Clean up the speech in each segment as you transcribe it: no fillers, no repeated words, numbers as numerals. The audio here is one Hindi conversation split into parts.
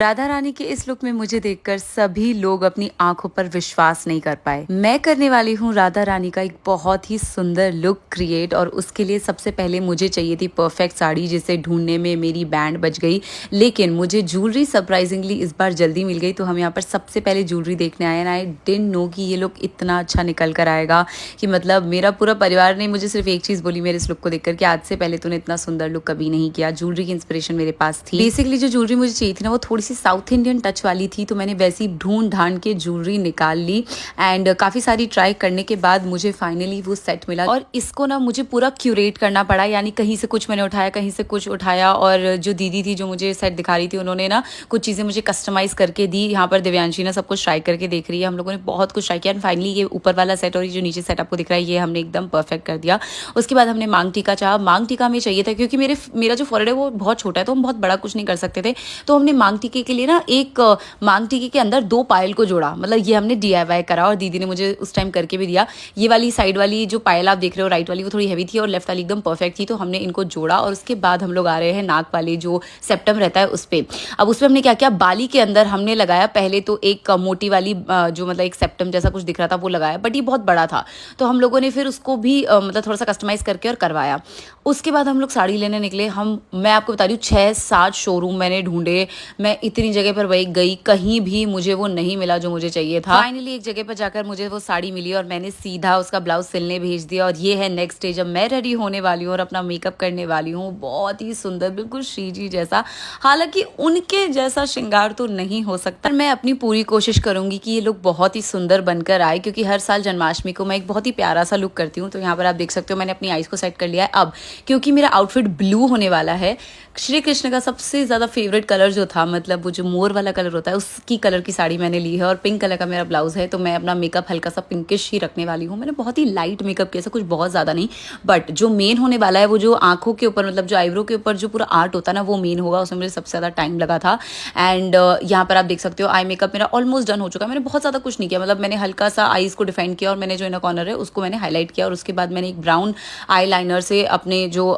राधा रानी के इस लुक में मुझे देखकर सभी लोग अपनी आंखों पर विश्वास नहीं कर पाए। मैं करने वाली हूँ राधा रानी का एक बहुत ही सुंदर लुक क्रिएट, और उसके लिए सबसे पहले मुझे चाहिए थी परफेक्ट साड़ी, जिसे ढूंढने में मेरी बैंड बज गई। लेकिन मुझे ज्वेलरी सरप्राइजिंगली इस बार जल्दी मिल गई, तो हम यहाँ पर सबसे पहले ज्वेलरी देखने आए। एंड आई डिडंट नो कि ये लुक इतना अच्छा निकल कर आएगा कि मतलब मेरा पूरा परिवार ने मुझे सिर्फ एक चीज़ बोली मेरे इस लुक को देखकर कि आज से पहले तूने इतना सुंदर लुक कभी नहीं किया। ज्वेलरी की इंस्पिरेशन मेरे पास थी। बेसिकली जो ज्वेलरी मुझे चाहिए थी ना, वो थोड़ी सी साउथ इंडियन टच वाली थी, तो मैंने वैसी ढूंढ ढांड के ज्वेलरी निकाल ली। एंड काफ़ी सारी ट्राई करने के बाद मुझे फाइनली वो सेट मिला, और इसको ना मुझे पूरा क्यूरेट करना पड़ा। यानी कहीं से कुछ मैंने उठाया, कहीं से कुछ उठाया, और जो दीदी थी जो मुझे सेट दिखा रही थी, उन्होंने ना कुछ चीज़ें मुझे कस्टमाइज़ करके दी। यहाँ पर दिव्यांशी ना सब कुछ ट्राई करके देख रही है। हम लोगों ने बहुत कुछ ट्राई किया, एंड फाइनली ये ऊपर वाला सेट और ये जो नीचे सेट आपको दिख रहा है, ये हमने एकदम परफेक्ट कर दिया। उसके बाद हमने मांग टीका चाहा। मांग टीका हमें चाहिए था क्योंकि मेरा जो फॉरहेड है वो बहुत छोटा है, तो हम बहुत बड़ा कुछ नहीं कर सकते थे। तो हमने मांग टीके के लिए ना एक मांग टीके के अंदर 2 पायल को जोड़ा। मतलब ये हमने DIY करा, और दीदी ने मुझे उस टाइम करके भी दिया। ये वाली साइड वाली जो पायल आप देख रहे हो राइट वाली, वो थोड़ी हैवी थी, और लेफ्ट वाली एकदम परफेक्ट थी। तो हमने इनको जोड़ा, और उसके बाद हम लोग आ रहे हैं नाक वाले जो सेप्टम रहता है उस पर। अब उसमें हमने क्या किया, बाली के अंदर हमने लगाया पहले तो एक मोटी वाली जो मतलब एक सेप्टम जैसा कुछ दिख रहा था वो लगाया, बट ये बहुत बड़ा था, तो हम लोगों ने फिर उसको भी मतलब थोड़ा सा कस्टमाइज करके और करवाया। उसके बाद हम लोग साड़ी लेने निकले। मैं आपको बता रही हूँ 6-7 शोरूम मैंने ढूंढे। मैं इतनी जगह पर वही गई, कहीं भी मुझे वो नहीं मिला जो मुझे चाहिए था। फाइनली एक जगह पर जाकर मुझे वो साड़ी मिली, और मैंने सीधा उसका ब्लाउज सिलने भेज दिया। और ये है नेक्स्ट डे जब मैं रेडी होने वाली हूँ और अपना मेकअप करने वाली हूँ। बहुत ही सुंदर, बिल्कुल श्री जी जैसा। हालांकि उनके जैसा श्रृंगार तो नहीं हो सकता, मैं अपनी पूरी कोशिश करूंगी कि ये लुक बहुत ही सुंदर बनकर आए, क्योंकि हर साल जन्माष्टमी को मैं एक बहुत ही प्यारा सा लुक करती हूँ। तो यहाँ पर आप देख सकते हो मैंने अपनी आईज को सेट कर लिया है। अब क्योंकि मेरा आउटफिट ब्लू होने वाला है, श्री कृष्ण का सबसे ज़्यादा फेवरेट कलर जो था, मतलब वो जो मोर वाला कलर होता है, उसकी कलर की साड़ी मैंने ली है, और पिंक कलर का मेरा ब्लाउज है। तो मैं अपना मेकअप हल्का सा पिंकिश ही रखने वाली हूँ। मैंने बहुत ही लाइट मेकअप किया, ऐसा कुछ बहुत ज़्यादा नहीं। बट जो मेन होने वाला है वो जो आंखों के ऊपर, मतलब जो आईब्रो के ऊपर जो पूरा आर्ट होता है ना, वो मेन होगा। उसमें मुझे सबसे ज़्यादा टाइम लगा था। एंड यहाँ पर आप देख सकते हो आई मेकअप मेरा ऑलमोस्ट डन हो चुका है। मैंने बहुत ज़्यादा कुछ नहीं किया, मतलब मैंने हल्का सा आईज को डिफाइन किया, और मैंने जो इनर कॉर्नर है उसको मैंने हाईलाइट किया, और उसके बाद मैंने एक ब्राउन आई लाइनर से अपने जो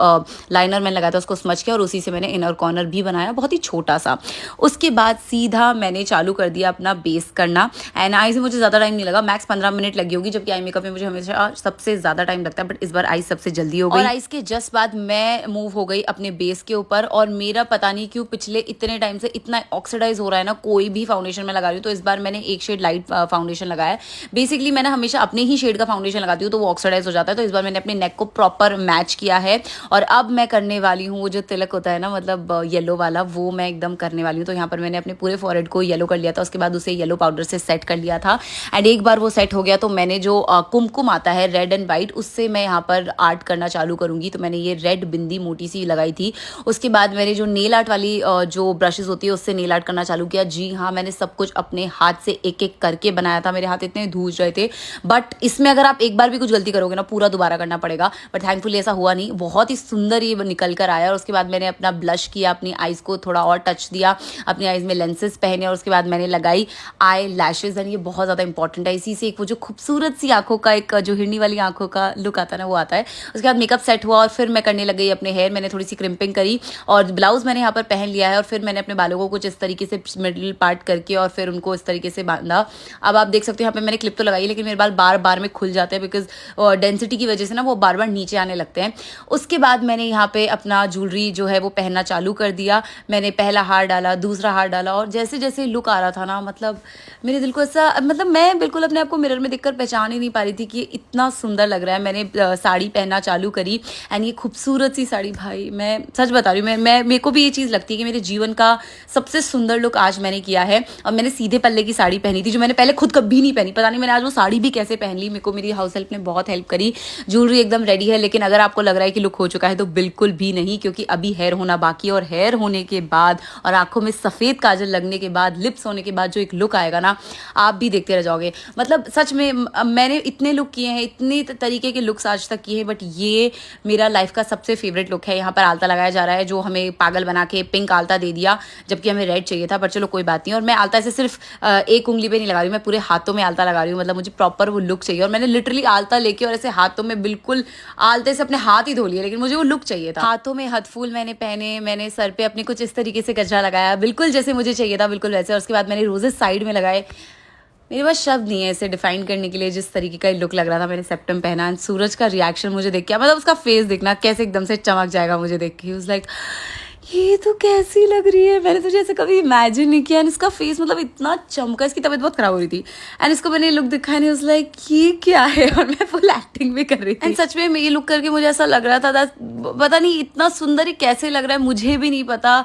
लाइनर मैंने लगाया था उसको स्मच किया, और उसी से मैंने इनर कॉर्नर भी बनाया, बहुत ही छोटा सा। उसके बाद सीधा मैंने चालू कर दिया अपना बेस करना। एंड आई से मुझे ज़्यादा टाइम नहीं लगा, मैक्स 15 मिनट लगी होगी, जबकि आई मेकअप में मुझे हमेशा सबसे ज़्यादा टाइम लगता है, बट इस बार आई सबसे जल्दी हो गई। और आईज के जस्ट बाद मैं मूव हो गई अपने बेस के ऊपर, और मेरा पता नहीं क्यों पिछले इतने टाइम से इतना ऑक्सीडाइज हो रहा है ना, कोई भी फाउंडेशन में लगा रही हूँ, तो इस बार मैंने एक शेड लाइट फाउंडेशन लगाया है। बेसिकली मैंने हमेशा अपने ही शेड का फाउंडेशन लगाती हूँ, तो वो ऑक्सीडाइज हो जाता है। तो इस बार मैंने अपने नेक को प्रॉपर मैच किया है, और अब मैं करने वाली हूँ वो जो तिलक होता है ना, मतलब येलो वाला, वो मैं एकदम करने वाली हूँ। तो यहाँ पर मैंने अपने पूरे फॉरहेड को येलो कर लिया था, उसके बाद उसे येलो पाउडर से सेट कर लिया था। एंड एक बार वो सेट हो गया तो मैंने जो कुमकुम आता है रेड एंड वाइट, उससे मैं यहाँ पर आर्ट करना चालू करूँगी। तो मैंने ये रेड बिंदी मोटी सी लगाई थी। उसके बाद मैंने जो नेल आर्ट वाली जो ब्रशेज होती है उससे नेल आर्ट करना चालू किया। जी हाँ, मैंने सब कुछ अपने हाथ से एक एक करके बनाया था। मेरे हाथ इतने धूज रहे थे, बट इसमें अगर आप एक बार भी कुछ गलती करोगे ना, पूरा दोबारा करना पड़ेगा। बट थैंकफुली ऐसा हुआ नहीं, बहुत ही सुंदर ये निकल कर आया। और उसके बाद मैंने अपना ब्लश किया, अपनी आईज को थोड़ा और टच दिया, अपनी आईज में लेंसेज पहने, और उसके बाद मैंने लगाई आई लैशेज। एंड ये बहुत ज़्यादा इंपॉर्टेंट है, इसी से एक वो जो खूबसूरत सी आंखों का एक जो हिरनी वाली आंखों का लुक आता है ना, वो आता है। उसके बाद मेकअप सेट हुआ, और फिर मैं करने लग गई अपने हेयर। मैंने थोड़ी सी क्रिम्पिंग करी, और ब्लाउज मैंने यहाँ पर पहन लिया है, और फिर मैंने अपने बालों को कुछ इस तरीके से मिडिल पार्ट करके और फिर उनको इस तरीके से बांधा। अब आप देख सकते हो यहाँ पे मैंने क्लिप तो लगाई, लेकिन मेरे बाल बार बार में खुल जाते हैं, बिकॉज डेंसिटी की वजह से ना वो बार बार नीचे आने लगते हैं। उसके बाद मैंने यहाँ पे अपना ज्वेलरी जो है वो पहनना चालू कर दिया। मैंने पहला हार डाला, दूसरा हार डाला, और जैसे जैसे लुक आ रहा था ना, मतलब मेरे दिल को ऐसा, मतलब मैं बिल्कुल अपने आप को मिरर में देखकर पहचान ही नहीं पा रही थी कि ये इतना सुंदर लग रहा है। मैंने साड़ी पहनना चालू करी, एंड ये खूबसूरत सी साड़ी, भाई मैं सच बता रही हूँ, मैं मेरे को भी ये चीज़ लगती है कि मेरे जीवन का सबसे सुंदर लुक आज मैंने किया है। और मैंने सीधे पल्ले की साड़ी पहनी थी, जो मैंने पहले खुद कभी नहीं पहनी। पता नहीं मैंने आज वो साड़ी भी कैसे पहन ली। मेरे को मेरी हाउस हेल्प ने बहुत हेल्प करी। ज्वेलरी एकदम रेडी है, लेकिन अगर आपको लग रहा है कि लुक हो चुका है, तो बिल्कुल भी नहीं, क्योंकि अभी हेयर होना बाकी है। और हेयर होने के बाद और आंखों में सफ़ेद काजल लगने के बाद, लिप्स होने के बाद जो एक लुक आएगा ना, आप भी देखते रह जाओगे। मतलब सच में मैंने इतने लुक किए हैं, इतने तरीके के लुक्स आज तक किए हैं, बट ये मेरा लाइफ का सबसे फेवरेट लुक है। यहाँ पर आलता लगाया जा रहा है, जो हमें पागल बना के पिंक आलता दे दिया, जबकि हमें रेड चाहिए था, पर चलो कोई बात नहीं। और मैं आलता से सिर्फ एक उंगली पे नहीं लगा रही हूँ, मैं पूरे हाथों में आलता लगा रही हूँ। मतलब मुझे प्रॉपर वो लुक चाहिए, और मैंने लिटरली आलता लेके और ऐसे हाथों में बिल्कुल आलते से अपने हाथ ही धो लिए, लेकिन मुझे वो लुक चाहिए था। हाथों में हथफूल मैंने पहने, मैंने सर पे अपने कुछ इस तरीके से गजरा लगाया, बिल्कुल जैसे मुझे चाहिए था बिल्कुल वैसे। और उसके बाद मैंने रोजेस साइड में लगाए। मेरे पास शब्द नहीं है इसे डिफाइन करने के लिए जिस तरीके का लुक लग रहा था। मैंने सेप्टम पहना एंड सूरज का रिएक्शन मुझे देख के, मतलब उसका फेस देखना कैसे एकदम से चमक जाएगा मुझे देख के। वाज लाइक ये तो कैसी लग रही है, मैंने तुझे ऐसे कभी इमेजिन नहीं किया। एंड इसका फेस मतलब इतना चमका, इसकी तबीयत बहुत खराब हो रही थी एंड इसको मैंने लुक दिखाया नहीं, वाज लाइक ये क्या है, और मैं फुल एक्टिंग भी कर रही थी। एंड सच में ये लुक करके मुझे ऐसा लग रहा था पता नहीं इतना सुंदर ही कैसे लग रहा है मुझे भी नहीं पता।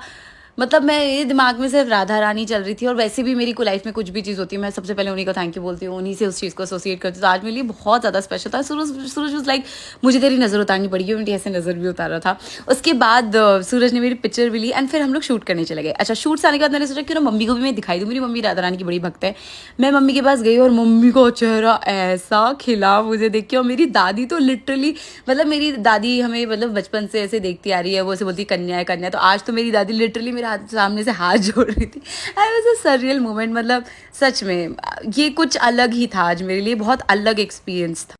मतलब मैं ये दिमाग में सिर्फ राधा रानी चल रही थी। और वैसे भी मेरी को लाइफ में कुछ भी चीज़ होती है मैं सबसे पहले उन्हीं को थैंक यू बोलती हूँ, उन्हीं से उस चीज़ को एसोसिएट करती हूँ। तो आज मेरे लिए बहुत ज़्यादा स्पेशल था। सूरज वाज लाइक मुझे तेरी नज़र उतारनी पड़ेगी, मेरी ऐसे नज़र भी उतारा था। उसके बाद सूरज ने मेरी पिक्चर भी ली एंड फिर हम लोग शूट करने चले गए। अच्छा, शूट से आने के बाद मैंने सोचा क्यों ना मम्मी को भी मैं दिखाई दूँ। मेरी मम्मी राधा रानी की बड़ी भक्त है। मैं मम्मी के पास गई और मम्मी का चेहरा ऐसा खिला मुझे देख के। और मेरी दादी तो लिटरली, मतलब मेरी दादी हमें मतलब बचपन से ऐसे देखती आ रही है, वो ऐसे बोलती कन्या है कन्या। तो आज तो मेरी दादी लिटरली मेरे हाथ सामने से हाथ जोड़ रही थी। I was a surreal moment. मतलब सच में ये कुछ अलग ही था आज मेरे लिए, बहुत अलग एक्सपीरियंस था।